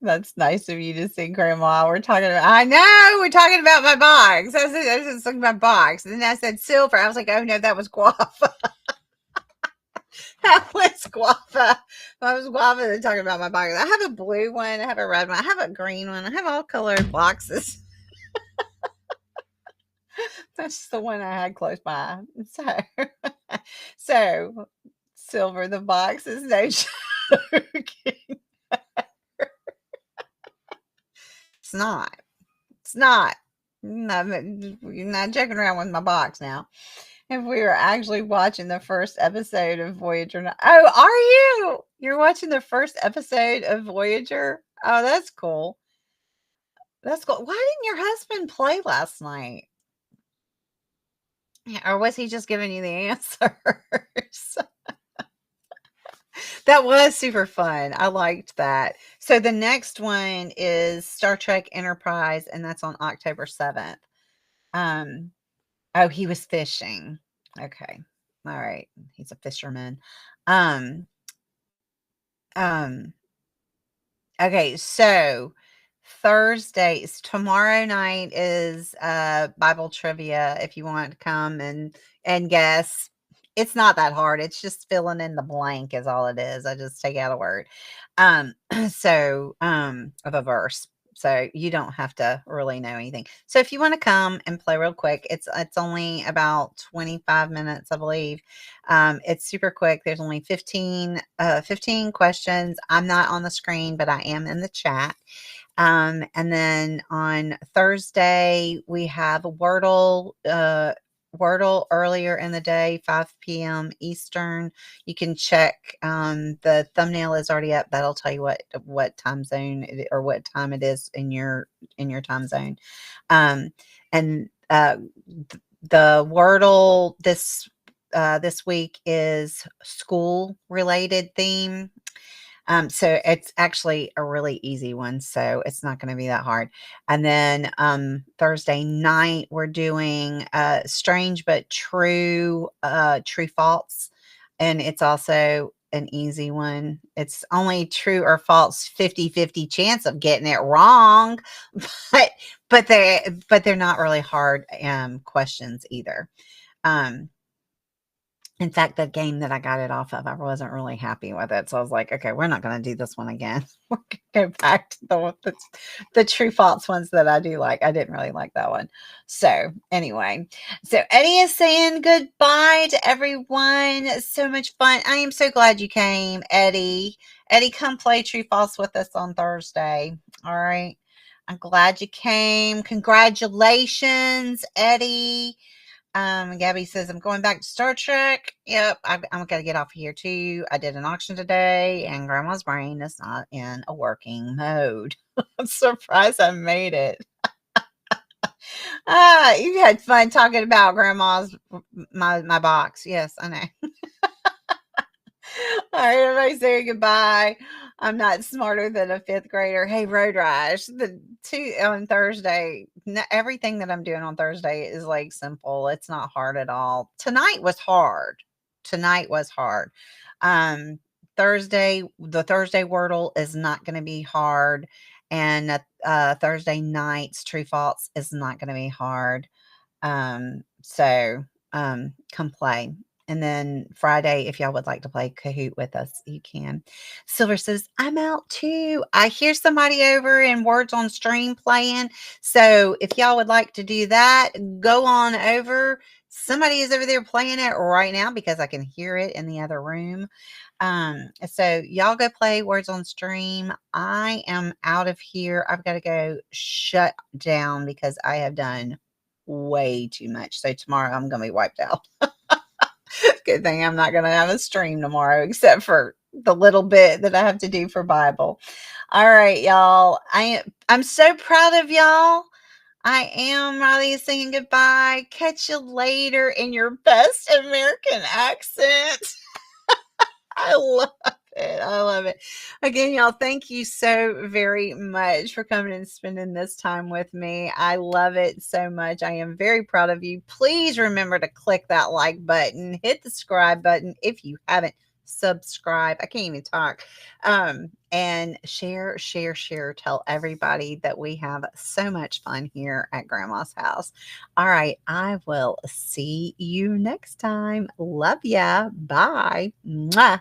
That's nice of you to see, Grandma. We're talking about. I know we're talking about my box. I was just looking at my box, and then I said Silver. I was like, oh no, that was Guava. That was Guava. I was Guava. They're talking about my box. I have a blue one. I have a red one. I have a green one. I have all colored boxes. That's the one I had close by. So Silver, the box is no joking. It's not. It's not. No, you're not joking around with my box now. if we were actually watching the first episode of Voyager. Oh, are you? You're watching the first episode of Voyager? Oh, that's cool. That's cool. Why didn't your husband play last night? Yeah, or was he just giving you the answers? That was super fun. I liked that. So the next one is Star Trek Enterprise, and that's on October 7th. Um, oh, he was fishing. Okay. All right. He's a fisherman. Um, um, okay, so Thursdays, tomorrow night is Bible trivia if you want to come and guess. It's not that hard. It's just filling in the blank is all it is. I just take out a word. Um of a verse. So you don't have to really know anything. So if you want to come and play real quick, it's only about 25 minutes, I believe. It's super quick. There's only 15 questions. I'm not on the screen, but I am in the chat. And then on Thursday, we have a Wordle earlier in the day, 5 p.m. Eastern. You can check. The thumbnail is already up. That'll tell you what time zone or what time it is in your time zone. And the Wordle this week is school related theme. So it's actually a really easy one, so it's not going to be that hard. And then Thursday night we're doing strange but true, true false, and it's also an easy one. It's only true or false 50-50 chance of getting it wrong, but they're not really hard questions either. Um, in fact, the game that I got it off of, I wasn't really happy with it. So I was like, okay, we're not going to do this one again. We're going to go back to the true false ones that I do like. I didn't really like that one. So anyway, so Eddie is saying goodbye to everyone. So much fun. I am so glad you came, Eddie. Eddie, come play true false with us on Thursday. All right. I'm glad you came. Congratulations, Eddie. Gabby says, I'm going back to Star Trek. Yep, I'm going to get off here too. I did an auction today, and Grandma's brain is not in a working mode. I'm surprised I made it. You had fun talking about Grandma's, my box. Yes, I know. All right, everybody say goodbye. I'm not smarter than a fifth grader. Hey, Road Rash, the two on Thursday, everything that I'm doing on Thursday is like simple. It's not hard at all. Tonight was hard. Tonight was hard. Um, the Thursday Wordle is not going to be hard. And Thursday night's True False is not going to be hard. So come play. And then Friday, if y'all would like to play Kahoot with us, you can. Silver says, I'm out too. I hear somebody over in Words on Stream playing. So if y'all would like to do that, go on over. Somebody is over there playing it right now because I can hear it in the other room. So y'all go play Words on Stream. I am out of here. I've got to go shut down because I have done way too much. So tomorrow I'm going to be wiped out. Good thing I'm not going to have a stream tomorrow, except for the little bit that I have to do for Bible. All right, y'all. I'm so proud of y'all. I am. Riley is saying goodbye. Catch you later in your best American accent. I love it. I love it. Again, y'all, thank you so very much for coming and spending this time with me. I love it so much. I am very proud of you. Please remember to click that like button, hit the subscribe button if you haven't subscribed. I can't even talk. And share, share, share. Tell everybody that we have so much fun here at Grandma's house. All right. I will see you next time. Love ya. Bye. Mwah.